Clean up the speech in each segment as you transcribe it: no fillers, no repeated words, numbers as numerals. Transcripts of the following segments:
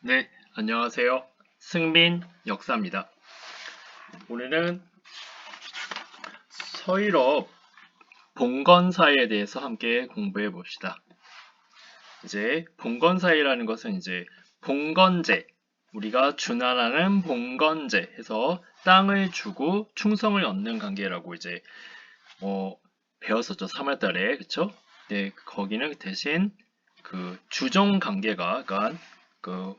네, 안녕하세요. 승민 역사입니다. 오늘은 서유럽 봉건사에 대해서 함께 공부해 봅시다. 이제 봉건사회라는 것은 이제 봉건제, 우리가 준하라는 봉건제 해서 땅을 주고 충성을 얻는 관계라고 이제 배웠었죠. 3월달에 그쵸? 네, 거기는 대신 그 주종 관계가 그러니까 그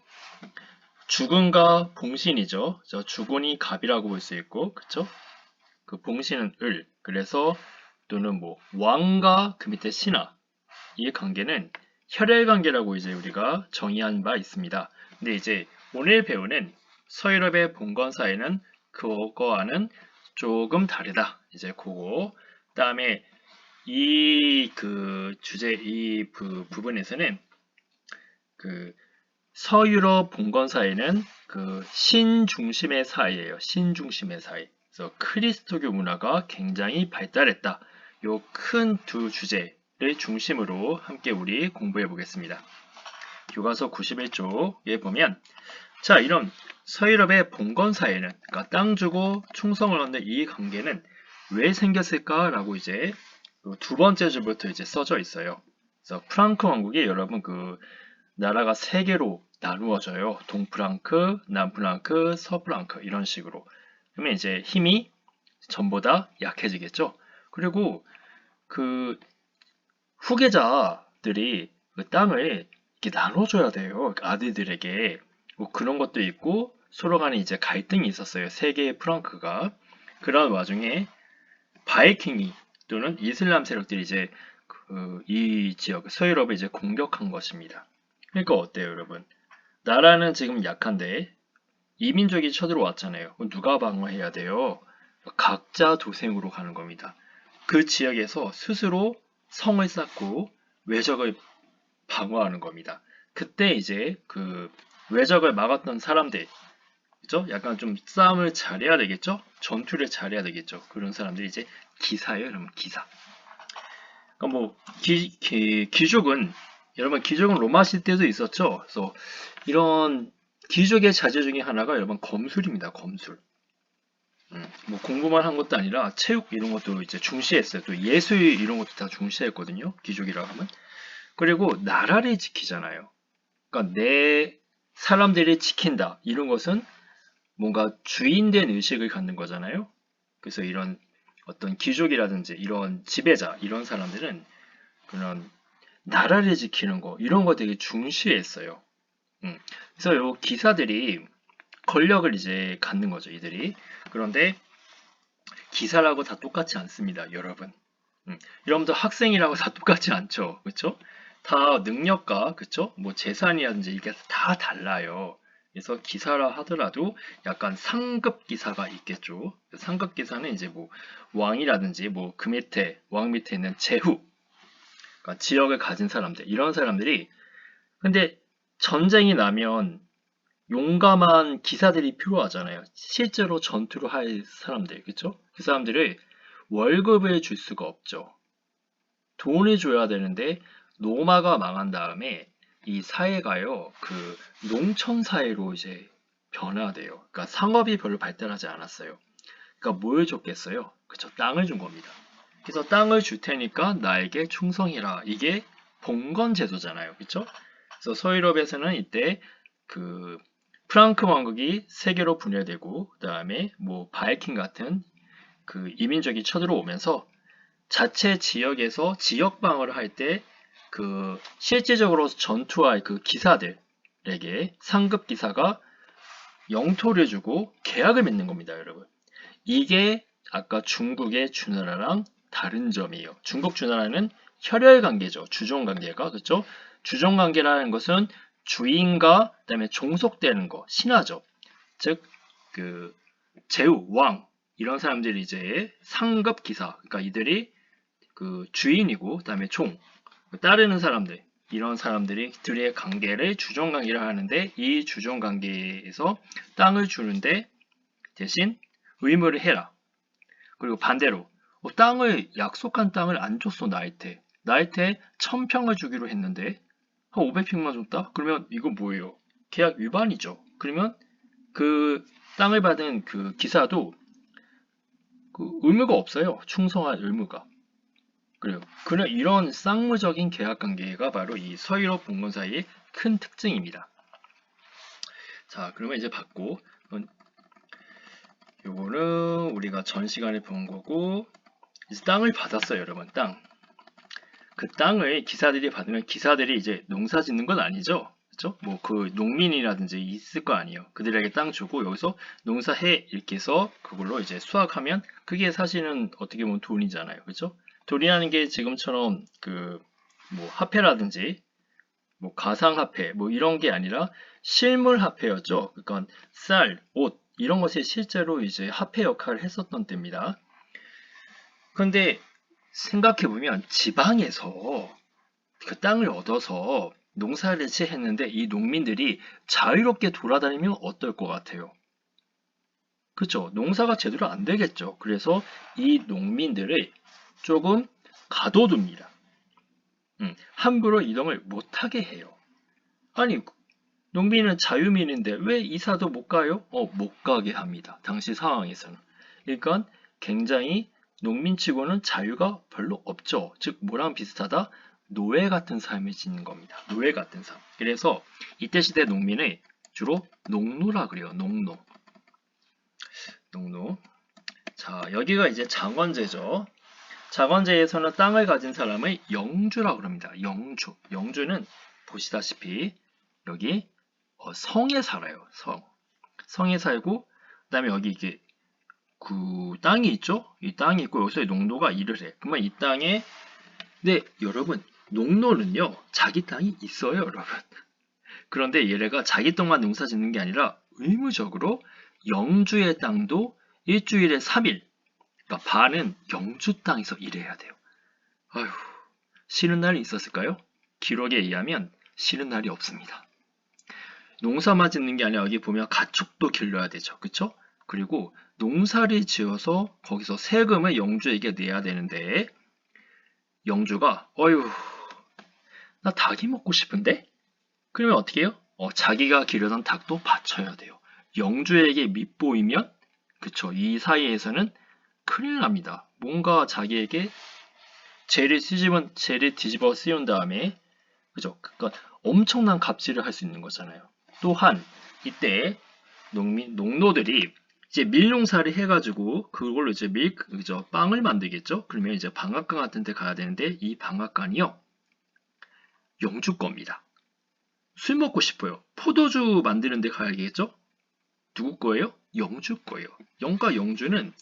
주군과 봉신이죠. 주군이 갑이라고 볼 수 있고, 그쵸? 그 봉신은 을. 그래서 또는 뭐 왕과 그 밑에 신하. 이 관계는 혈혈 관계라고 이제 우리가 정의한 바 있습니다. 근데 이제 오늘 배우는 서유럽의 봉건 사회는 그거와는 조금 다르다. 이제 그거. 그다음에 이 그 주제 부분에서는 그 서유럽 봉건 사회는 그 신중심의 사회예요. 신중심의 사회. 그래서 크리스토교 문화가 굉장히 발달했다. 요 큰 두 주제를 중심으로 함께 우리 공부해 보겠습니다. 교과서 91쪽에 보면 자, 이런 서유럽의 봉건 사회는 그러니까 땅 주고 충성을 얻는 이 관계는 왜 생겼을까라고 이제 두 번째 줄부터 이제 써져 있어요. 그래서 프랑크 왕국이 여러분 그 나라가 세 개로 나누어져요. 동프랑크, 남프랑크, 서프랑크 이런 식으로. 그러면 이제 힘이 전보다 약해지겠죠. 그리고 그 후계자들이 그 땅을 이렇게 나눠줘야 돼요. 아들들에게. 뭐 그런 것도 있고 서로 간에 이제 갈등이 있었어요. 세 개의 프랑크가. 그런 와중에 바이킹이 또는 이슬람 세력들이 이제 이 지역 서유럽을 이제 공격한 것입니다. 그러니까 어때요, 여러분? 나라는 지금 약한데 이민족이 쳐들어왔잖아요. 그럼 누가 방어해야 돼요? 각자 도생으로 가는 겁니다. 그 지역에서 스스로 성을 쌓고 외적을 방어하는 겁니다. 그때 이제 그 외적을 막았던 사람들, 그죠? 약간 좀 싸움을 잘해야 되겠죠? 전투를 잘해야 되겠죠? 그런 사람들이 이제 기사예요, 여러분, 기사. 그러니까 뭐 귀족은 여러분 귀족은 로마 시대도 있었죠. 그래서 이런 귀족의 자질 중에 하나가 여러분 검술입니다. 검술. 뭐 공부만 한 것도 아니라 체육 이런 것도 이제 중시했어요. 또 예술 이런 것도 다 중시했거든요. 귀족이라 하면. 그리고 나라를 지키잖아요. 그러니까 내 사람들이 지킨다. 이런 것은 뭔가 주인된 의식을 갖는 거잖아요. 그래서 이런 어떤 귀족이라든지 이런 지배자 이런 사람들은 그런 나라를 지키는 거 이런 거 되게 중시했어요. 그래서 요 기사들이 권력을 이제 갖는 거죠, 이들이. 그런데 기사라고 다 똑같지 않습니다, 여러분. 여러분도 학생이라고 다 똑같지 않죠, 그렇죠? 다 능력과 그렇죠? 뭐 재산이라든지 이게 다 달라요. 그래서 기사라 하더라도 약간 상급 기사가 있겠죠. 상급 기사는 이제 뭐 왕이라든지 뭐 그 밑에 왕 밑에 있는 제후, 그러니까 지역을 가진 사람들 이런 사람들이 근데 전쟁이 나면 용감한 기사들이 필요하잖아요. 실제로 전투를 할 사람들, 그쵸? 그 사람들을 월급을 줄 수가 없죠. 돈을 줘야 되는데 로마가 망한 다음에 이 사회가요, 그 농촌 사회로 이제 변화돼요. 그러니까 상업이 별로 발달하지 않았어요. 그러니까 뭘 줬겠어요? 그쵸? 땅을 준 겁니다. 그래서 땅을 줄 테니까 나에게 충성해라. 이게 봉건 제도잖아요. 그쵸? 그래서 서유럽에서는 이때 그 프랑크 왕국이 세계로 분열되고 그다음에 뭐 바이킹 같은 그 이민족이 쳐들어오면서 자체 지역에서 지역 방어를 할 때 그 실질적으로 전투할 그 기사들에게 상급 기사가 영토를 주고 계약을 맺는 겁니다, 여러분. 이게 아까 중국의 주나라랑 다른 점이에요. 중국 주나라는 혈혈 관계죠. 주종 관계가 그렇죠? 주종 관계라는 것은 주인과 그다음에 종속되는 거, 신하죠. 즉 그 제후, 왕 이런 사람들이 이제 상급 기사, 그러니까 이들이 그 주인이고 그다음에 종, 따르는 사람들 이런 사람들이 들의 관계를 주종 관계라 하는데 이 주종 관계에서 땅을 주는데 대신 의무를 해라. 그리고 반대로 땅을 약속한 땅을 안 줬어 나한테. 나한테 1000평을 주기로 했는데 한 500평만 줬다? 그러면 이거 뭐예요? 계약 위반이죠. 그러면 그 땅을 받은 그 기사도 그 의무가 없어요. 충성할 의무가. 그래요. 그런 이런 쌍무적인 계약 관계가 바로 이 서유럽 봉건사의 큰 특징입니다. 자, 그러면 이제 받고 요거는 우리가 전 시간에 본 거고 이제 땅을 받았어요, 여러분. 땅. 그 땅을 기사들이 받으면 기사들이 이제 농사 짓는 건 아니죠. 그렇죠? 뭐 그 농민이라든지 있을 거 아니에요. 그들에게 땅 주고 여기서 농사해 이렇게 해서 그걸로 이제 수확하면 그게 사실은 어떻게 보면 돈이잖아요. 그렇죠? 돈이라는 게 지금처럼 그 뭐 화폐라든지 뭐 가상화폐 뭐 이런 게 아니라 실물화폐였죠. 그러니까 쌀, 옷 이런 것이 실제로 이제 화폐 역할을 했었던 때입니다. 그런데 생각해보면 지방에서 그 땅을 얻어서 농사를 했는데 이 농민들이 자유롭게 돌아다니면 어떨 것 같아요? 그렇죠. 농사가 제대로 안 되겠죠. 그래서 이 농민들을 조금 가둬둡니다. 함부로 이동을 못하게 해요. 아니, 농민은 자유민인데 왜 이사도 못 가요? 못 가게 합니다. 당시 상황에서는. 그러니까 굉장히 농민치고는 자유가 별로 없죠. 즉 뭐랑 비슷하다? 노예 같은 삶을 지는 겁니다. 노예 같은 삶. 그래서 이때 시대 농민을 주로 농노라 그래요. 농노. 농노. 자, 여기가 이제 장원제죠. 장원제에서는 땅을 가진 사람을 영주라고 합니다. 영주. 영주는 보시다시피 여기 성에 살아요. 성. 성에 살고 그다음에 여기 이게 그 땅이 있죠? 이 땅이 있고 여기서 농노가 일을 해. 그러면 이 땅에 근데 여러분 농노는요 자기 땅이 있어요, 여러분. 그런데 얘네가 자기 땅만 농사 짓는 게 아니라 의무적으로 영주의 땅도 일주일에 3일, 그러니까 반은 영주 땅에서 일해야 돼요. 아휴, 쉬는 날이 있었을까요? 기록에 의하면 쉬는 날이 없습니다. 농사만 짓는 게 아니라 여기 보면 가축도 길러야 되죠. 그쵸? 그리고 농사를 지어서 거기서 세금을 영주에게 내야 되는데 영주가 어휴 나 닭이 먹고 싶은데? 그러면 어떻게 해요? 자기가 기르던 닭도 바쳐야 돼요. 영주에게 밉보이면 그쵸 이 사이에서는 큰일 납니다. 뭔가 자기에게 죄를 뒤집어 씌운 다음에 그죠? 그러니까 엄청난 갑질을 할 수 있는 거잖아요. 또한 이때 농노들이 이제 밀농사를 해가지고 그걸로 이제 그죠? 빵을 만들겠죠? 그러면 이제 방앗간 같은 데 가야 되는데 이 방앗간이요. 영주 겁니다. 술 먹고 싶어요. 포도주 만드는 데 가야겠죠? 누구 거예요? 영주 거예요. 영과 영주는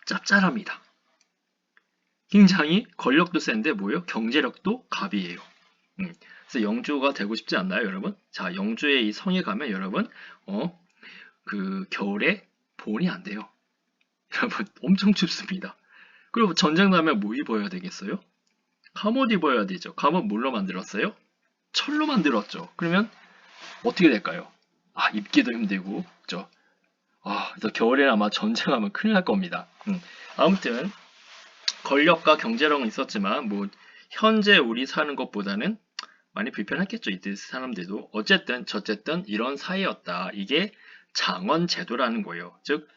짭짤합니다. 굉장히 권력도 센데 뭐예요? 경제력도 갑이에요. 그래서 영주가 되고 싶지 않나요, 여러분? 자, 영주의 이 성에 가면 여러분, 그 겨울에 보온이 안 돼요. 여러분, 엄청 춥습니다. 그리고 전쟁 나면 뭐 입어야 되겠어요? 갑옷 입어야 되죠. 갑옷 뭘로 만들었어요? 철로 만들었죠. 그러면 어떻게 될까요? 입기도 힘들고, 그죠? 그래서 겨울에 아마 전쟁하면 큰일 날 겁니다. 아무튼 권력과 경제력은 있었지만 뭐 현재 우리 사는 것보다는 많이 불편했겠죠. 이때 사람들도. 어쨌든 저쨌든 이런 사이였다. 이게 장원제도라는 거예요. 즉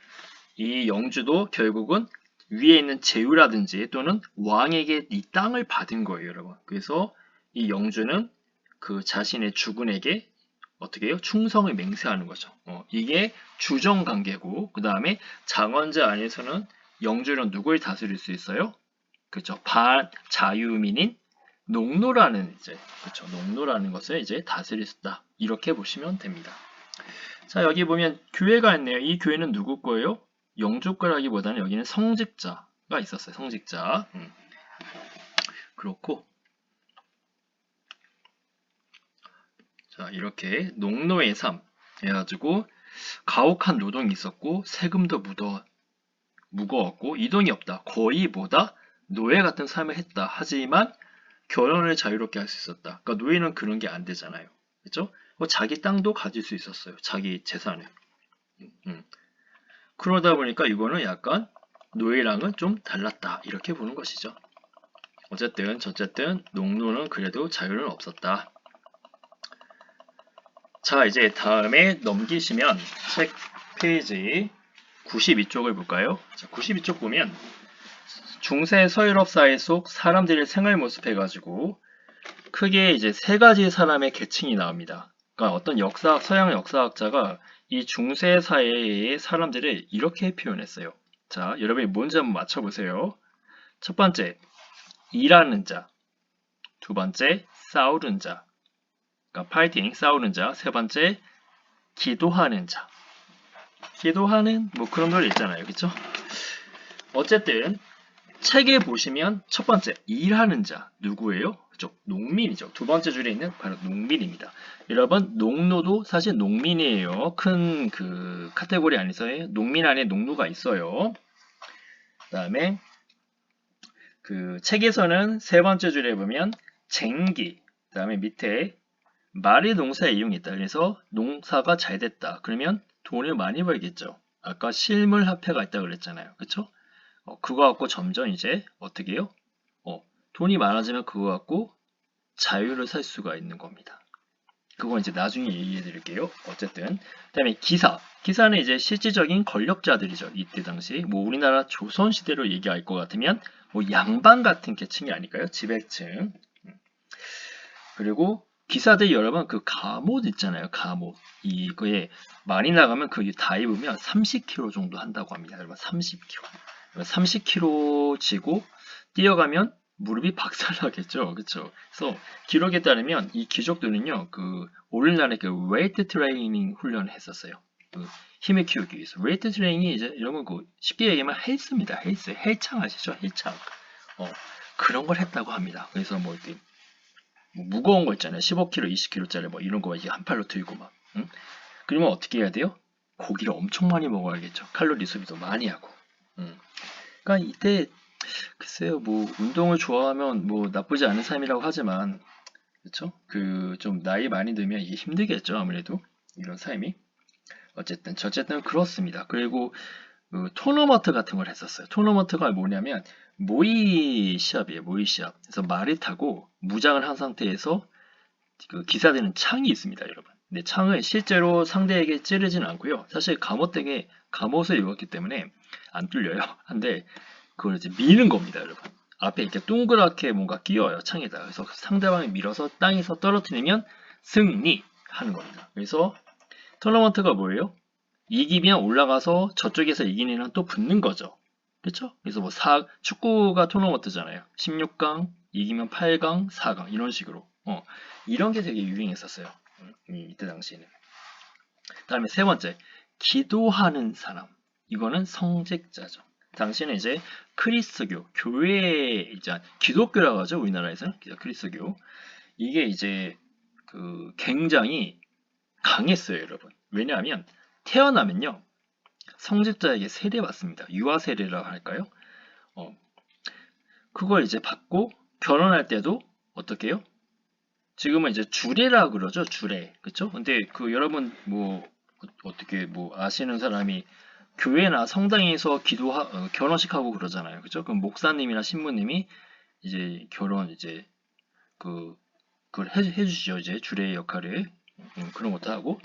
이 영주도 결국은 위에 있는 제후라든지 또는 왕에게 이 땅을 받은 거예요, 여러분. 그래서 이 영주는 그 자신의 주군에게 어떻게 해요? 충성을 맹세하는 거죠. 이게 주정관계고 그 다음에 장원제 안에서는 영주는 누굴 다스릴 수 있어요? 그렇죠. 반자유민인 농노라는 이제 그렇죠. 농노라는 것을 이제 다스릴 수 있다. 이렇게 보시면 됩니다. 자, 여기 보면 교회가 있네요. 이 교회는 누구 거예요? 영주 거라기보다는 여기는 성직자가 있었어요. 성직자. 그렇고 자, 이렇게 농노의 삶 해가지고 가혹한 노동이 있었고 세금도 무거웠고 이동이 없다. 거의 뭐다? 노예 같은 삶을 했다. 하지만 결혼을 자유롭게 할 수 있었다. 그러니까 노예는 그런 게 안 되잖아요. 그렇죠? 자기 땅도 가질 수 있었어요. 자기 재산을. 그러다 보니까 이거는 약간 노예랑은 좀 달랐다. 이렇게 보는 것이죠. 어쨌든 저쨌든 농노는 그래도 자유는 없었다. 자, 이제 다음에 넘기시면 책 페이지 92쪽을 볼까요? 자, 92쪽 보면 중세 서유럽 사회 속 사람들의 생활 모습 해가지고 크게 이제 세 가지 사람의 계층이 나옵니다. 그러니까 어떤 서양 역사학자가 이 중세 사회의 사람들을 이렇게 표현했어요. 자, 여러분이 뭔지 한번 맞춰보세요. 첫 번째, 일하는 자. 두 번째, 싸우는 자. 그러니까 파이팅, 싸우는 자. 세 번째, 기도하는 자. 기도하는 뭐 그런 노래 있잖아요. 그쵸? 어쨌든 책에 보시면 첫 번째, 일하는 자. 누구예요? 그죠? 농민이죠. 두 번째 줄에 있는 바로 농민입니다. 여러분, 농노도 사실 농민이에요. 큰 그 카테고리 안에서의 농민 안에 농노가 있어요. 그 다음에 그 책에서는 세 번째 줄에 보면 쟁기, 그 다음에 밑에 말이 농사에 이용이 있다. 그래서 농사가 잘 됐다. 그러면 돈을 많이 벌겠죠. 아까 실물 화폐가 있다고 그랬잖아요. 그쵸? 그거 갖고 점점 이제 어떻게 해요? 돈이 많아지면 그거 갖고 자유를 살 수가 있는 겁니다. 그건 이제 나중에 얘기해 드릴게요. 어쨌든. 그 다음에 기사. 기사는 이제 실질적인 권력자들이죠. 이때 당시. 뭐 우리나라 조선시대로 얘기할 것 같으면 뭐 양반 같은 계층이 아닐까요? 지배층. 그리고 기사들 여러분 그 갑옷 있잖아요. 갑옷. 이거에 많이 나가면 그 다 입으면 30kg 정도 한다고 합니다. 여러분 30kg. 30kg 지고 뛰어가면 무릎이 박살나겠죠. 그쵸? 그래서 기록에 따르면 이 귀족들은요, 그 오늘날에 그 웨이트 트레이닝 훈련을 했었어요. 그 힘을 키우기 위해서. 웨이트 트레이닝이 이제 여러분 그 쉽게 얘기하면 헬스입니다. 헬스. 헬창 아시죠? 헬창. 그런 걸 했다고 합니다. 그래서 뭐 이렇게 뭐 무거운 거 있잖아요. 15kg, 20kg짜리 뭐 이런 거 이제 한 팔로 들고 막. 응? 그러면 어떻게 해야 돼요? 고기를 엄청 많이 먹어야겠죠. 칼로리 소비도 많이 하고. 그러니까 이때 글쎄요, 뭐 운동을 좋아하면 뭐 나쁘지 않은 삶이라고 하지만, 그렇죠? 그 좀 나이 많이 들면 이게 힘들겠죠, 아무래도 이런 삶이. 어쨌든 그렇습니다. 그리고 그 토너먼트 같은 걸 했었어요. 토너먼트가 뭐냐면 모의 시합이에요, 모의 시합. 그래서 말을 타고 무장을 한 상태에서 그 기사되는 창이 있습니다, 여러분. 근데 창을 실제로 상대에게 찌르지는 않고요. 사실 갑옷을 입었기 때문에 안 뚫려요. 한데 그걸 이제 미는 겁니다, 여러분. 앞에 이렇게 동그랗게 뭔가 끼워요, 창에다가. 그래서 상대방이 밀어서 땅에서 떨어뜨리면 승리하는 겁니다. 그래서 토너먼트가 뭐예요? 이기면 올라가서 저쪽에서 이긴 애는 또 붙는 거죠. 그렇죠? 그래서 뭐 축구가 토너먼트잖아요. 16강, 이기면 8강, 4강 이런 식으로. 이런 게 되게 유행했었어요. 이때 당시에는. 다음에 세 번째, 기도하는 사람. 이거는 성직자죠. 당시에는 이제 크리스교, 교회, 이제 기독교라고 하죠. 우리나라에서는 크리스교. 이게 이제 그 굉장히 강했어요, 여러분. 왜냐하면 태어나면요. 성직자에게 세례 받습니다. 유아 세례라고 할까요? 그걸 이제 받고 결혼할 때도 어떻게 해요? 지금은 이제 주례라 그러죠. 주례. 그쵸? 근데 그 여러분 뭐 어떻게 뭐 아시는 사람이 교회나 성당에서 결혼식 하고 그러잖아요. 그죠? 그럼 목사님이나 신부님이 이제 결혼 이제 그걸 해주시죠. 이제 주례의 역할을. 그런 것도 하고.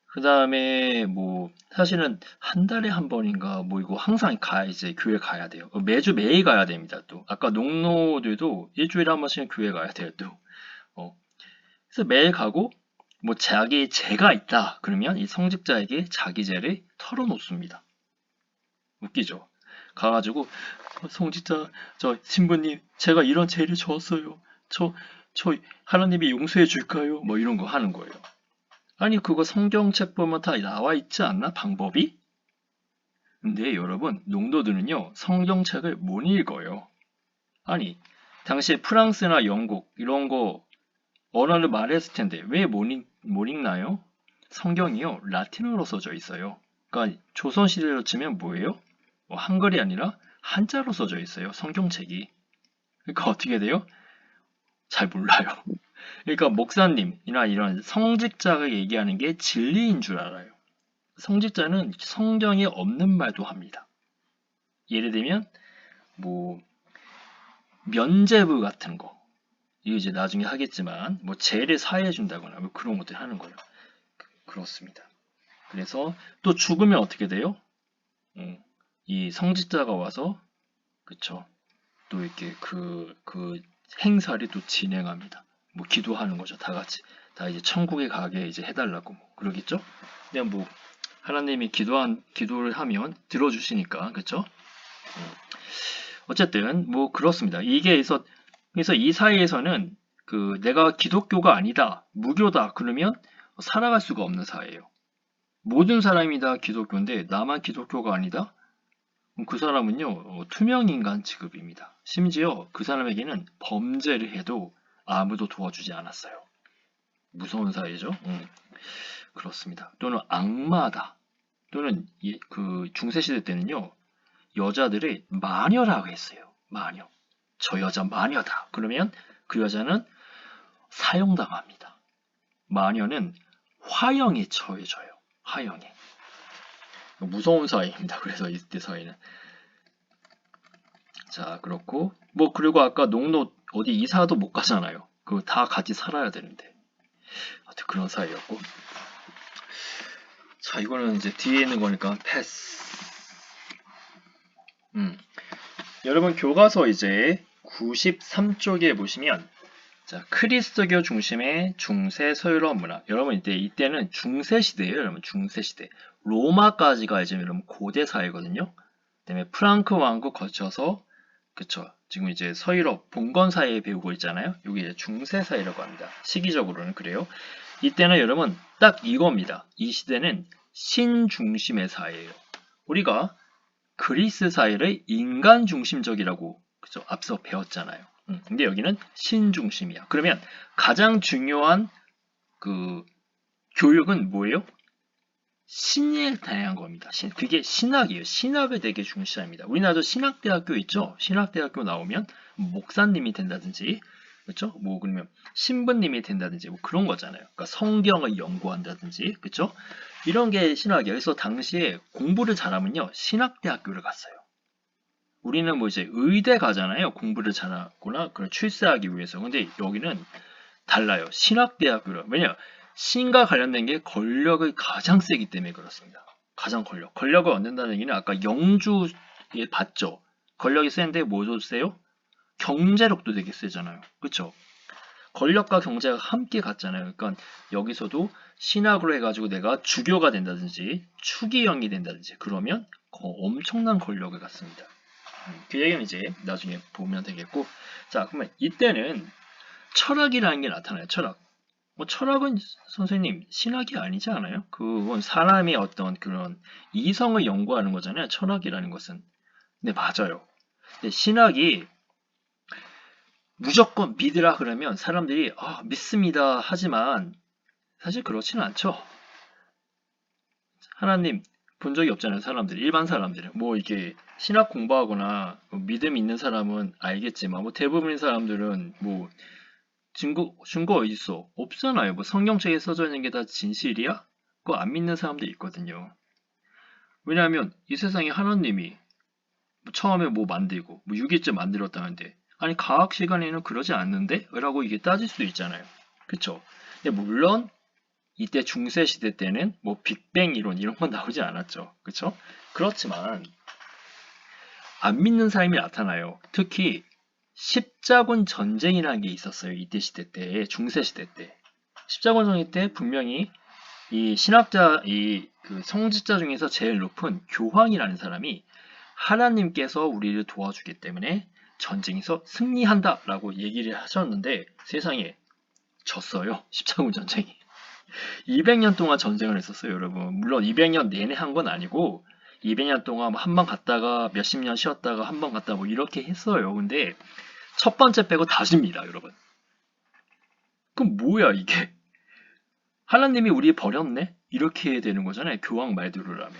그 다음에 뭐 사실은 한 달에 한 번인가 뭐 이거 항상 이제 교회 가야 돼요. 매일 가야 됩니다. 또 아까 농노들도 일주일에 한 번씩은 교회 가야 돼요. 또 그래서 매일 가고 뭐 자기 죄가 있다 그러면 이 성직자에게 자기 죄를 털어놓습니다. 웃기죠? 가가지고 성직자 저 신부님 제가 이런 죄를 졌어요. 저 하나님이 용서해 줄까요? 뭐 이런 거 하는 거예요. 아니 그거 성경책 보면 다 나와 있지 않나? 방법이? 근데 여러분 농도들은요 성경책을 못 읽어요. 아니 당시에 프랑스나 영국 이런 거 언어를 말했을 텐데 왜 못 읽나요? 성경이요 라틴어로 써져 있어요. 그러니까 조선시대로 치면 뭐예요? 뭐 한글이 아니라 한자로 써져 있어요. 성경책이. 그러니까 어떻게 돼요? 잘 몰라요. 그러니까 목사님이나 이런 성직자가 얘기하는 게 진리인 줄 알아요. 성직자는 성경에 없는 말도 합니다. 예를 들면 뭐 면죄부 같은 거 이거 이제 나중에 하겠지만 뭐 죄를 사해 준다거나 뭐 그런 것들 하는 거예요. 그렇습니다. 그래서 또 죽으면 어떻게 돼요? 이 성직자가 와서 그쵸? 또 이렇게 그 행사를 또 진행합니다. 뭐 기도하는 거죠. 다 같이 다 이제 천국에 가게 이제 해달라고 뭐 그러겠죠? 그냥 뭐 하나님이 기도를 하면 들어주시니까 그쵸? 어쨌든 뭐 그렇습니다. 이게 그래서 이 사회에서는 그 내가 기독교가 아니다, 무교다 그러면 살아갈 수가 없는 사회예요. 모든 사람이 다 기독교인데 나만 기독교가 아니다? 그럼 그 사람은요 투명인간 취급입니다. 심지어 그 사람에게는 범죄를 해도 아무도 도와주지 않았어요. 무서운 사회죠. 그렇습니다. 또는 악마다. 또는 그 중세시대 때는요 여자들을 마녀라고 했어요. 마녀. 저 여자 마녀다. 그러면 그 여자는 사형당합니다. 마녀는 화형에 처해져요. 화형에. 무서운 사회입니다. 그래서 이때 사회는. 자, 그렇고 뭐 그리고 아까 농로 어디 이사도 못 가잖아요. 그거 다 같이 살아야 되는데. 하여튼 그런 사회였고. 자, 이거는 이제 뒤에 있는 거니까 패스. 여러분 교과서 이제 93쪽에 보시면 자, 그리스도교 중심의 중세 서유럽 문화. 여러분 이때는 중세 시대예요. 여러분 중세 시대. 로마까지가 이제 여러분 고대 사회거든요. 그다음에 프랑크 왕국 거쳐서 그쵸. 지금 이제 서유럽 봉건 사회에 배우고 있잖아요. 여기 이제 중세 사회라고 합니다. 시기적으로는 그래요. 이때는 여러분 딱 이겁니다. 이 시대는 신중심의 사회예요. 우리가 그리스 사회를 인간 중심적이라고 그쵸? 앞서 배웠잖아요. 근데 여기는 신중심이야. 그러면 가장 중요한 그 교육은 뭐예요? 신에 대한 겁니다. 그게 신학이에요. 신학을 되게 중시합니다. 우리나라도 신학대학교 있죠? 신학대학교 나오면 목사님이 된다든지, 그렇죠? 뭐 그러면 신부님이 된다든지 뭐 그런 거잖아요. 그러니까 성경을 연구한다든지, 그렇죠? 이런 게 신학이에요. 그래서 당시에 공부를 잘하면요, 신학대학교를 갔어요. 우리는 뭐 이제 의대 가잖아요. 공부를 잘하거나 그걸 출세하기 위해서. 근데 여기는 달라요. 신학대학교로. 왜냐? 신과 관련된 게 권력이 가장 세기 때문에 그렇습니다. 가장 권력을 얻는다는 얘기는 아까 영주에 봤죠. 권력이 세는데 뭐도 세요? 경제력도 되게 세잖아요. 그쵸? 권력과 경제가 함께 갔잖아요. 그러니까 여기서도 신학으로 해가지고 내가 주교가 된다든지 추기경이 된다든지 그러면 엄청난 권력을 갖습니다. 그 얘기는 이제 나중에 보면 되겠고, 자 그러면 이때는 철학이라는 게 나타나요. 철학. 뭐 철학은 선생님 신학이 아니지 않아요? 그건 사람의 어떤 그런 이성을 연구하는 거잖아요. 철학이라는 것은. 네 맞아요. 근데 신학이 무조건 믿으라 그러면 사람들이 믿습니다 하지만 사실 그렇지는 않죠. 하나님 본 적이 없잖아요. 사람들이 일반 사람들은 뭐 이게 신학 공부하거나 뭐 믿음 있는 사람은 알겠지만 뭐 대부분의 사람들은 뭐 증거 어디 있어? 없잖아요. 뭐 성경책에 써져 있는 게 다 진실이야? 그거 안 믿는 사람도 있거든요. 왜냐하면 이 세상에 하나님이 처음에 뭐 만들고 뭐 6일째 만들었다는데 아니 과학 시간에는 그러지 않는데? 라고 이게 따질 수도 있잖아요. 그쵸? 근데 물론 이때 중세 시대 때는 뭐 빅뱅 이론 이런 건 나오지 않았죠. 그쵸? 그렇지만 안 믿는 사람이 나타나요. 특히 십자군 전쟁이라는 게 있었어요. 이때 시대 때, 중세 시대 때. 십자군 전쟁 때 분명히 이 신학자, 그 성직자 중에서 제일 높은 교황이라는 사람이 하나님께서 우리를 도와주기 때문에 전쟁에서 승리한다라고 얘기를 하셨는데 세상에 졌어요. 십자군 전쟁이. 200년 동안 전쟁을 했었어요, 여러분. 물론 200년 내내 한 건 아니고 200년 동안 한 번 갔다가 몇십 년 쉬었다가 한 번 갔다 뭐 이렇게 했어요. 근데 첫 번째 빼고 다 집니다, 여러분. 그럼 뭐야 이게? 하나님이 우리 버렸네? 이렇게 되는 거잖아요. 교황 말대로라면.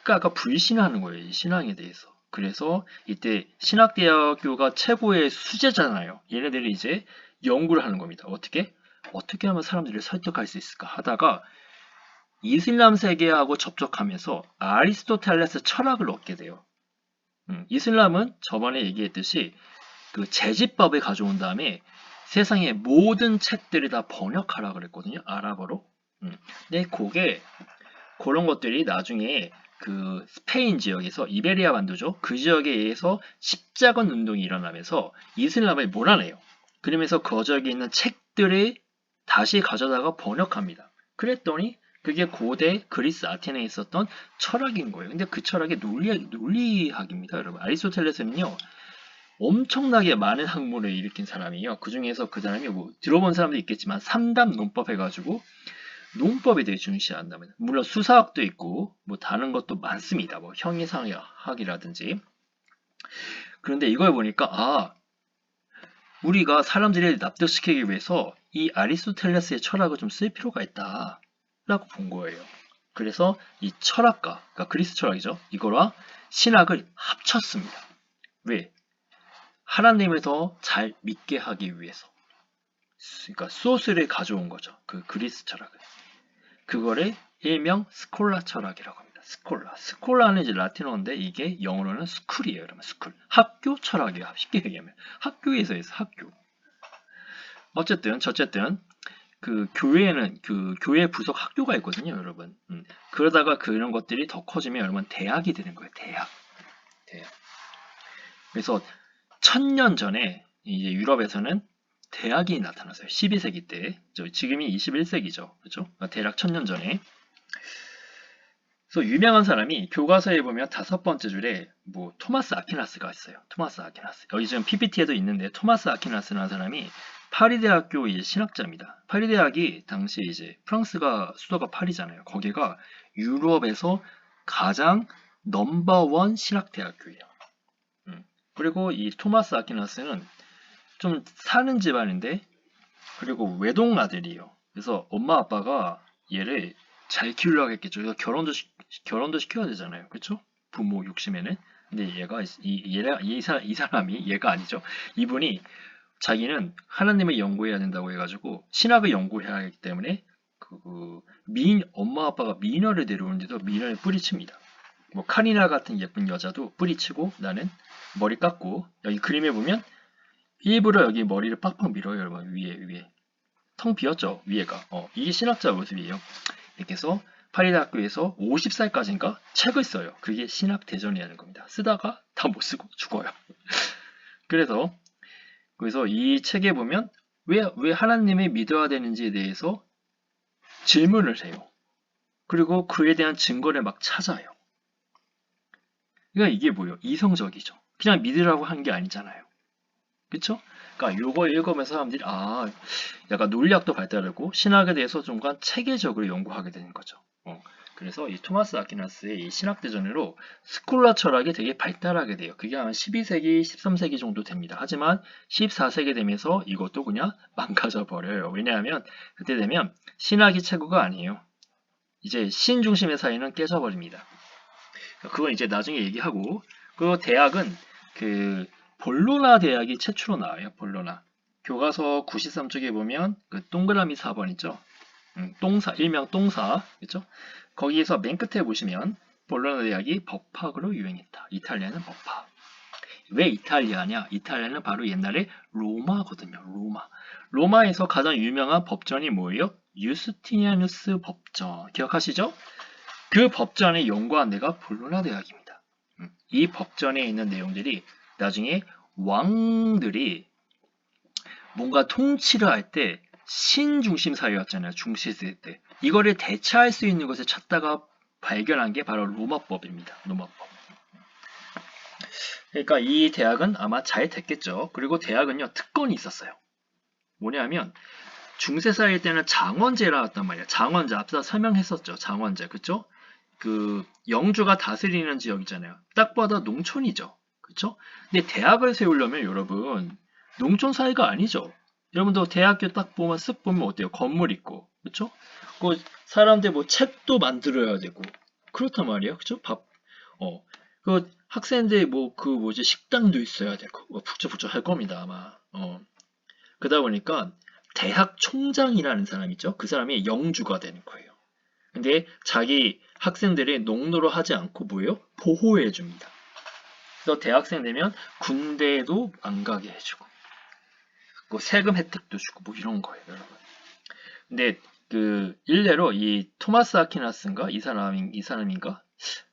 그러니까 아까 불신하는 거예요. 이 신앙에 대해서. 그래서 이때 신학대학교가 최고의 수제잖아요. 얘네들이 이제 연구를 하는 겁니다. 어떻게 하면 사람들을 설득할 수 있을까 하다가 이슬람 세계하고 접촉하면서 아리스토텔레스 철학을 얻게 돼요. 이슬람은 저번에 얘기했듯이 그 제지법을 가져온 다음에 세상의 모든 책들을 다 번역하라 그랬거든요. 아랍어로. 근데 그런 것들이 나중에 그 스페인 지역에서 이베리아 반도죠. 그 지역에 의해서 십자군 운동이 일어나면서 이슬람을 몰아내요. 그러면서 그 지역에 있는 책들을 다시 가져다가 번역합니다. 그랬더니 그게 고대 그리스 아테네에 있었던 철학인 거예요. 근데 그 철학이 논리학입니다, 여러분. 아리스토텔레스는요, 엄청나게 많은 학문을 일으킨 사람이에요. 그 중에서 그 사람이 뭐 들어본 사람도 있겠지만 삼답 논법 해가지고 논법에 대해 중시한다면 물론 수사학도 있고 뭐 다른 것도 많습니다. 뭐 형이상학이라든지. 그런데 이걸 보니까 우리가 사람들을 납득시키기 위해서 이 아리스토텔레스의 철학을 좀 쓸 필요가 있다라고 본 거예요. 그래서 이 철학과, 그러니까 그리스 철학이죠. 이거와 신학을 합쳤습니다. 왜? 하나님을 더 잘 믿게 하기 위해서. 그러니까 소스를 가져온 거죠. 그 그리스 철학을. 그거를 일명 스콜라 철학이라고 합니다. 스콜라. 스콜라는 이제 라틴어인데 이게 영어로는 스쿨이에요. 그러면 스쿨. 학교 철학이에요. 쉽게 얘기하면. 학교에서 해서 학교. 어쨌든 그 교회에는 그 교회 부속 학교가 있거든요, 여러분. 그러다가 그런 것들이 더 커지면 여러분 대학이 되는 거예요. 대학. 그래서 1000년 전에 이제 유럽에서는 대학이 나타났어요. 12세기 때. 지금이 21세기죠. 그렇죠? 대략 1000년 전에. 그래서 유명한 사람이 교과서에 보면 5번째 줄에 뭐 토마스 아퀴나스가 있어요. 토마스 아퀴나스. 여기 지금 PPT에도 있는데 토마스 아퀴나스라는 사람이 파리 대학교 이제 신학자입니다. 파리 대학이 당시 이제 프랑스가 수도가 파리잖아요. 거기가 유럽에서 가장 넘버원 신학 대학교예요. 그리고 이 토마스 아퀴나스는 좀 사는 집안인데 그리고 외동 아들이에요. 그래서 엄마 아빠가 얘를 잘 키우려고 했겠죠. 그래서 결혼도 시켜야 되잖아요. 그렇죠? 부모 욕심에는. 근데 이 사람이 얘가 아니죠. 이분이 자기는 하나님을 연구해야 된다고 해가지고 신학을 연구해야 하기 때문에 엄마 아빠가 미녀를 데려오는데도 미녀를 뿌리칩니다. 뭐 카리나 같은 예쁜 여자도 뿌리치고 나는 머리 깎고 여기 그림에 보면 일부러 여기 머리를 빡빡 밀어요, 여러분. 위에 텅 비었죠, 위에가. 이게 신학자 모습이에요. 이렇게 해서 파리대학교에서 50살까지인가 책을 써요. 그게 신학대전이라는 겁니다. 쓰다가 다 못 쓰고 죽어요. 그래서 이 책에 보면 왜 하나님을 믿어야 되는지에 대해서 질문을 해요. 그리고 그에 대한 증거를 막 찾아요. 그러니까 이게 뭐예요? 이성적이죠. 그냥 믿으라고 한 게 아니잖아요. 그쵸? 그러니까 요거 읽으면서 사람들이 약간 논리학도 발달하고 신학에 대해서 좀 체계적으로 연구하게 되는 거죠. 그래서 이 토마스 아퀴나스의 이 신학대전으로 스콜라 철학이 되게 발달하게 돼요. 그게 한 12세기, 13세기 정도 됩니다. 하지만 14세기 되면서 이것도 그냥 망가져 버려요. 왜냐하면 그때 되면 신학이 최고가 아니에요. 이제 신 중심의 사회는 깨져버립니다. 그건 이제 나중에 얘기하고, 그 대학은 볼로나 대학이 최초로 나와요. 볼로나. 교과서 93쪽에 보면 그 동그라미 4번 있죠. 똥사, 일명 똥사, 그렇죠? 거기에서 맨 끝에 보시면 볼로나 대학이 법학으로 유행했다. 이탈리아는 법학. 왜 이탈리아냐? 이탈리아는 바로 옛날에 로마거든요. 로마에서 가장 유명한 법전이 뭐예요? 유스티니아누스 법전. 기억하시죠? 그 법전을 연구한 데가 볼로나 대학입니다. 이 법전에 있는 내용들이 나중에 왕들이 뭔가 통치를 할 때 신중심 사회였잖아요. 중시시대 때. 이거를 대체할 수 있는 것을 찾다가 발견한 게 바로 로마법입니다. 로마법. 그러니까 이 대학은 아마 잘 됐겠죠. 그리고 대학은요, 특권이 있었어요. 뭐냐면 중세 사회 때는 장원제라 했단 말이에요. 장원제 앞서 설명했었죠. 장원제. 그쵸? 그 영주가 다스리는 지역이잖아요. 딱 봐도 농촌이죠. 그쵸? 근데 대학을 세우려면 여러분 농촌 사회가 아니죠. 여러분도 대학교 딱 보면 쓱 보면 어때요? 건물 있고, 그쵸? 그 사람들 뭐 책도 만들어야 되고 그렇단 말이에요. 그쵸? 그 학생들 식당도 있어야 되고 북적북적 할 겁니다 아마. 그러다 보니까 대학 총장이라는 사람 있죠? 그 사람이 영주가 되는 거예요. 근데 자기 학생들이 농노로 하지 않고 뭐예요? 보호해 줍니다. 그래서 대학생 되면 군대에도 안 가게 해주고 뭐 세금 혜택도 주고 뭐 이런 거예요, 여러분. 근데 그 일례로 이 토마스 아퀴나스인가 이 사람인가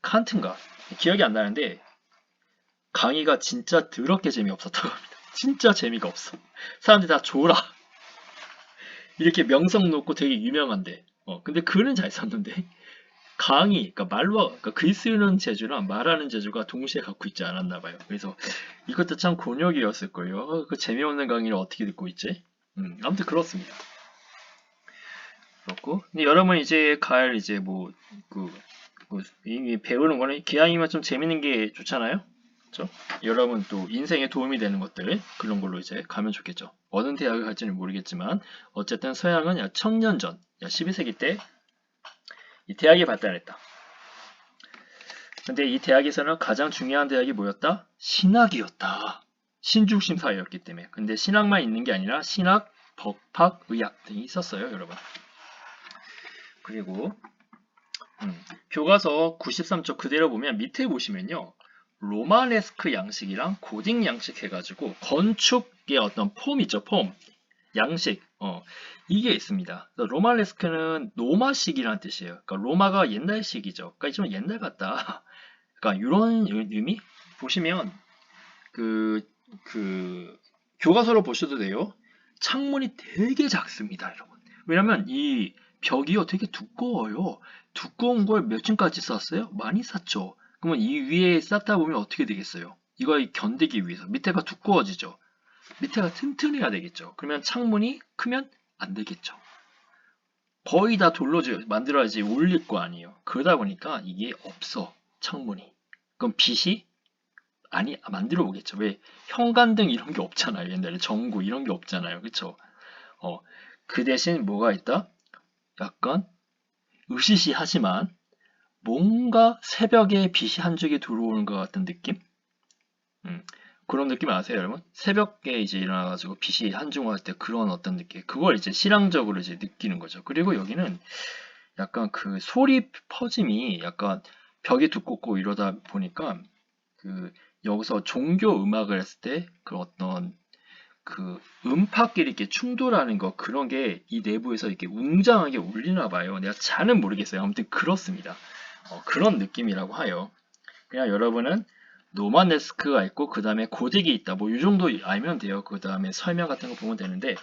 칸트인가 기억이 안 나는데 강의가 진짜 더럽게 재미없었다고 합니다. 진짜 재미가 없어. 사람들이 다 졸아. 이렇게 명성 높고 되게 유명한데. 근데 글은 잘 썼는데 그러니까 그러니까 글 쓰는 재주랑 말하는 재주가 동시에 갖고 있지 않았나 봐요. 그래서 이것도 참 곤욕이었을 거예요. 그 재미없는 강의를 어떻게 듣고 있지? 아무튼 그렇습니다. 그렇고, 근데 여러분 이제 이제 이 배우는 거는 기왕이면 좀 재밌는 게 좋잖아요. 그렇죠? 여러분 또 인생에 도움이 되는 것들 그런 걸로 이제 가면 좋겠죠. 어느 대학을 갈지는 모르겠지만 어쨌든 서양은 약 1000년 전, 약 12세기 때 이 대학이 발달했다. 근데 이 대학에서는 가장 중요한 대학이 뭐였다? 신학이었다. 신중심 사회였기 때문에. 근데 신학만 있는 게 아니라 신학, 법학, 의학 등이 있었어요, 여러분. 그리고 교과서 93쪽 그대로 보면 밑에 보시면요. 로마네스크 양식이랑 고딕 양식 해가지고 건축의 어떤 폼 있죠, 폼. 양식. 이게 있습니다. 로마네스크는 로마식이라는 뜻이에요. 그러니까 로마가 옛날식이죠. 그러니까 좀 옛날 같다. 그러니까 이런 의미? 보시면 그 교과서로 보셔도 돼요. 창문이 되게 작습니다, 여러분. 왜냐면 이 벽이요 되게 두꺼워요. 두꺼운 걸 몇 층까지 쌌어요? 많이 쌌죠. 그러면 이 위에 쌓다 보면 어떻게 되겠어요? 이거 견디기 위해서 밑에가 두꺼워지죠. 밑에가 튼튼해야 되겠죠. 그러면 창문이 크면 안 되겠죠. 거의 다 돌로 만들어야지 올릴 거 아니에요. 그러다 보니까 이게 없어, 창문이. 그럼 빛이 만들어 보겠죠. 왜? 현관등 이런 게 없잖아요. 옛날에 전구 이런 게 없잖아요. 그쵸? 그 대신 뭐가 있다? 약간 으시시하지만 뭔가 새벽에 빛이 한 쪽에 들어오는 것 같은 느낌? 그런 느낌 아세요, 여러분? 새벽에 이제 일어나가지고 빛이 한중할 때 그런 어떤 느낌. 그걸 이제 실황적으로 이제 느끼는 거죠. 그리고 여기는 약간 그 소리 퍼짐이 약간 벽이 두껍고 이러다 보니까 여기서 종교 음악을 했을 때 그 어떤 그 음파끼리 이렇게 충돌하는 거 그런 게 이 내부에서 이렇게 웅장하게 울리나 봐요. 내가 잘은 모르겠어요. 아무튼 그렇습니다. 그런 느낌이라고 해요. 그냥 여러분은 노마네스크가 있고 그 다음에 고딕이 있다. 뭐 이 정도 알면 돼요. 그 다음에 설명 같은 거 보면 되는데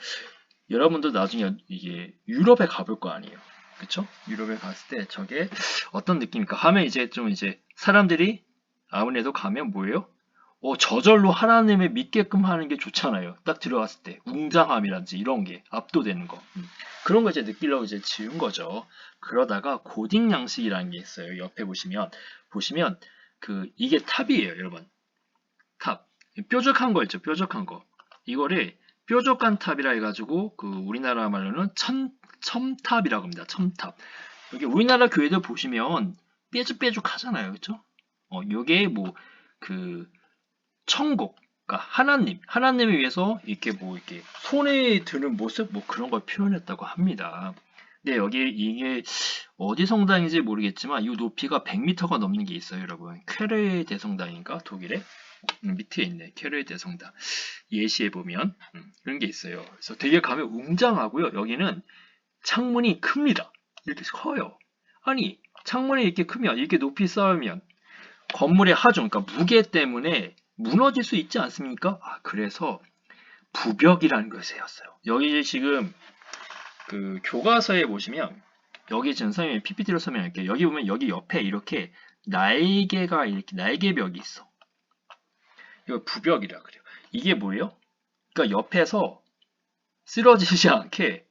여러분도 나중에 이게 유럽에 가볼 거 아니에요. 그쵸? 유럽에 갔을 때 저게 어떤 느낌일까 하면 이제 좀 이제 사람들이 아무래도 가면 뭐예요? 저절로 하나님을 믿게끔 하는 게 좋잖아요. 딱 들어갔을 때 웅장함이란지 이런 게 압도되는 거 그런 거 이제 느끼려고 이제 지은 거죠. 그러다가 고딕 양식이라는 게 있어요. 옆에 보시면 이게 탑이에요, 여러분. 탑 뾰족한 거 있죠, 뾰족한 거. 이거를 뾰족한 탑이라 해가지고 우리나라 말로는 첨탑이라고 합니다. 첨탑. 여기 우리나라 교회들 보시면 뾰족뾰족하잖아요, 그렇죠? 요게 천국, 그러니까 하나님을 위해서 이렇게 이렇게 손에 드는 모습 그런 걸 표현했다고 합니다. 근데 여기 이게 어디 성당인지 모르겠지만 이 높이가 100m가 넘는 게 있어요, 여러분. 퀘르 대성당인가 독일에 밑에 있네. 퀘르 대성당 예시에 보면 그런 게 있어요. 그래서 되게 가면 웅장하고요. 여기는 창문이 큽니다. 이렇게 커요. 아니 창문이 이렇게 크면 이렇게 높이 쌓으면 건물의 하중, 그러니까 무게 때문에 무너질 수 있지 않습니까? 그래서 부벽이라는 걸 세웠어요. 여기 지금 교과서에 보시면 여기 지금 선생님이 PPT로 설명할게요. 여기 보면 여기 옆에 이렇게 날개가 이렇게 날개벽이 있어. 이거 부벽이라 그래요. 이게 뭐예요? 그러니까 옆에서 쓰러지지 않게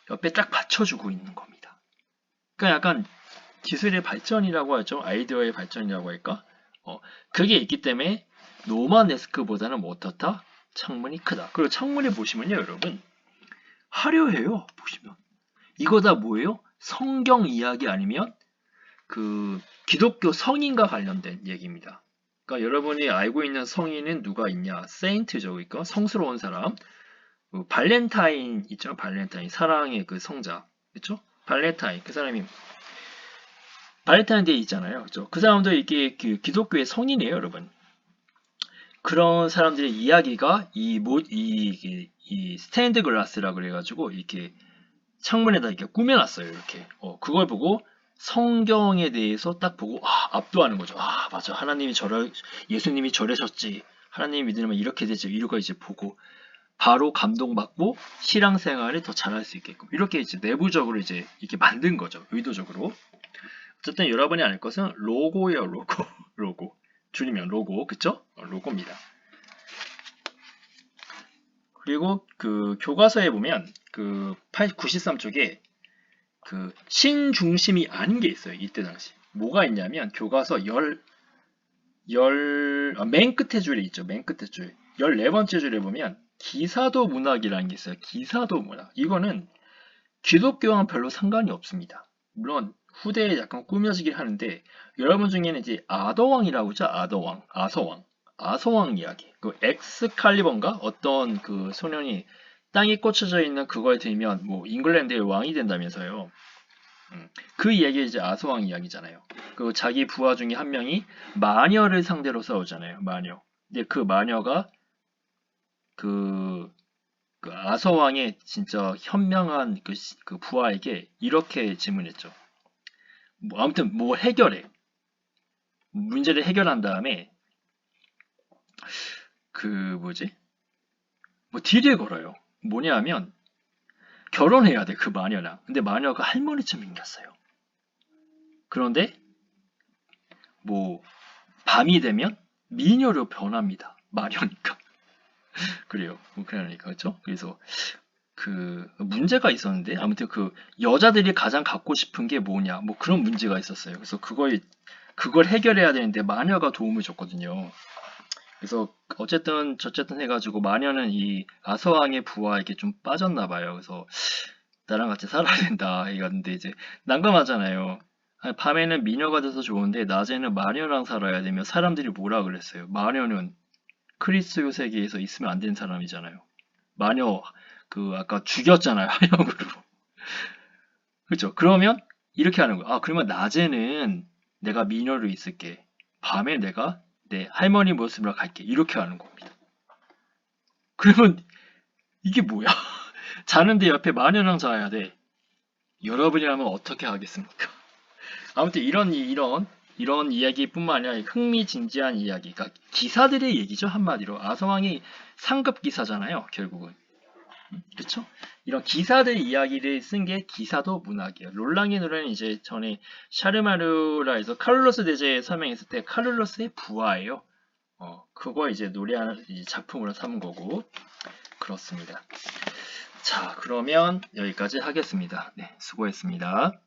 옆에 딱 받쳐주고 있는 겁니다. 그러니까 약간 기술의 발전이라고 하죠. 아이디어의 발전이라고 할까? 그게 있기 때문에 노마네스크보다는 어떻다? 창문이 크다. 그리고 창문에 보시면요, 여러분 화려해요. 보시면 이거 다 뭐예요? 성경 이야기 아니면 기독교 성인과 관련된 얘기입니다. 그러니까 여러분이 알고 있는 성인은 누가 있냐? 세인트죠, 그러니까 성스러운 사람. 발렌타인 있죠, 발렌타인 사랑의 성자, 그렇죠? 발렌타인 그 사람이 발렌타인데이 있잖아요, 그렇죠? 그 사람도 이게 기독교의 성인이에요, 여러분. 그런 사람들의 이야기가 이 스테인드 글라스라 그래가지고 이렇게 창문에다 이렇게 꾸며놨어요. 이렇게. 그걸 보고 성경에 대해서 딱 보고 압도하는 거죠. 맞아. 예수님이 저러셨지. 하나님 믿으면 이렇게 되지. 이거 이제 보고 바로 감동받고 신앙생활을 더 잘할 수 있게끔 이렇게 이제 내부적으로 이제 이렇게 만든 거죠. 의도적으로. 어쨌든 여러분이 알 것은 로고예요. 로고. 로고. 줄이면 로고. 그쵸? 로고입니다. 그리고 그 교과서에 보면 그 93쪽에 그 신중심이 아닌 게 있어요. 이때 당시. 뭐가 있냐면 교과서 맨 끝에 줄에 있죠. 맨 끝에 줄. 14번째 줄에 보면 기사도 문학이라는 게 있어요. 기사도 문학. 이거는 기독교와는 별로 상관이 없습니다. 물론 후대에 약간 꾸며지긴 하는데 여러분 중에는 이제 아더왕이라고 하죠. 아더왕. 아서왕 이야기. 그 엑스칼리버인가? 어떤 그 소년이 땅에 꽂혀져 있는 그거에 들면 뭐 잉글랜드의 왕이 된다면서요. 그 이야기가 이제 아서왕 이야기잖아요. 그 자기 부하 중에 한 명이 마녀를 상대로 싸우잖아요. 마녀. 근데 그 마녀가 그 아서왕의 진짜 현명한 그 부하에게 이렇게 질문했죠. 아무튼 뭐 해결해. 문제를 해결한 다음에 그 뭐지? 뭐 딜을 걸어요. 뭐냐 하면 결혼해야 돼. 그 마녀랑. 근데 마녀가 할머니쯤 생겼어요. 그런데 뭐 밤이 되면 미녀로 변합니다. 마녀니까. 그래요. 그러니까 그렇죠? 그래서 그 문제가 있었는데 아무튼 그 여자들이 가장 갖고 싶은 게 뭐냐 뭐 그런 문제가 있었어요. 그래서 그걸 해결해야 되는데 마녀가 도움을 줬거든요. 그래서 어쨌든 저쨌든 해가지고 마녀는 이 아서왕의 부하에게 좀 빠졌나 봐요. 그래서 나랑 같이 살아야 된다 해갔는데 이제 난감하잖아요. 아니, 밤에는 미녀가 돼서 좋은데 낮에는 마녀랑 살아야 되면 사람들이 뭐라 그랬어요. 마녀는 크리스교 세계에서 있으면 안 되는 사람이잖아요. 마녀 그 아까 죽였잖아요. 화형으로. 그렇죠. 그러면 이렇게 하는 거예요. 그러면 낮에는 내가 미녀로 있을게. 밤에 내가 내 할머니 모습으로 갈게. 이렇게 하는 겁니다. 그러면 이게 뭐야? 자는데 옆에 마녀랑 자야 돼. 여러분이라면 어떻게 하겠습니까? 아무튼 이런 이야기뿐만 아니라 흥미진진한 이야기. 그러니까 기사들의 얘기죠. 한마디로. 아서왕이 상급 기사잖아요. 결국은. 그렇죠? 이런 기사들 이야기를 쓴 게 기사도 문학이에요. 롤랑의 노래는 이제 전에 샤르마르라에서 카를로스 대제에 설명했을 때 카를로스의 부하예요. 그거 이제 노래하는 작품으로 삼은 거고 그렇습니다. 자, 그러면 여기까지 하겠습니다. 네, 수고했습니다.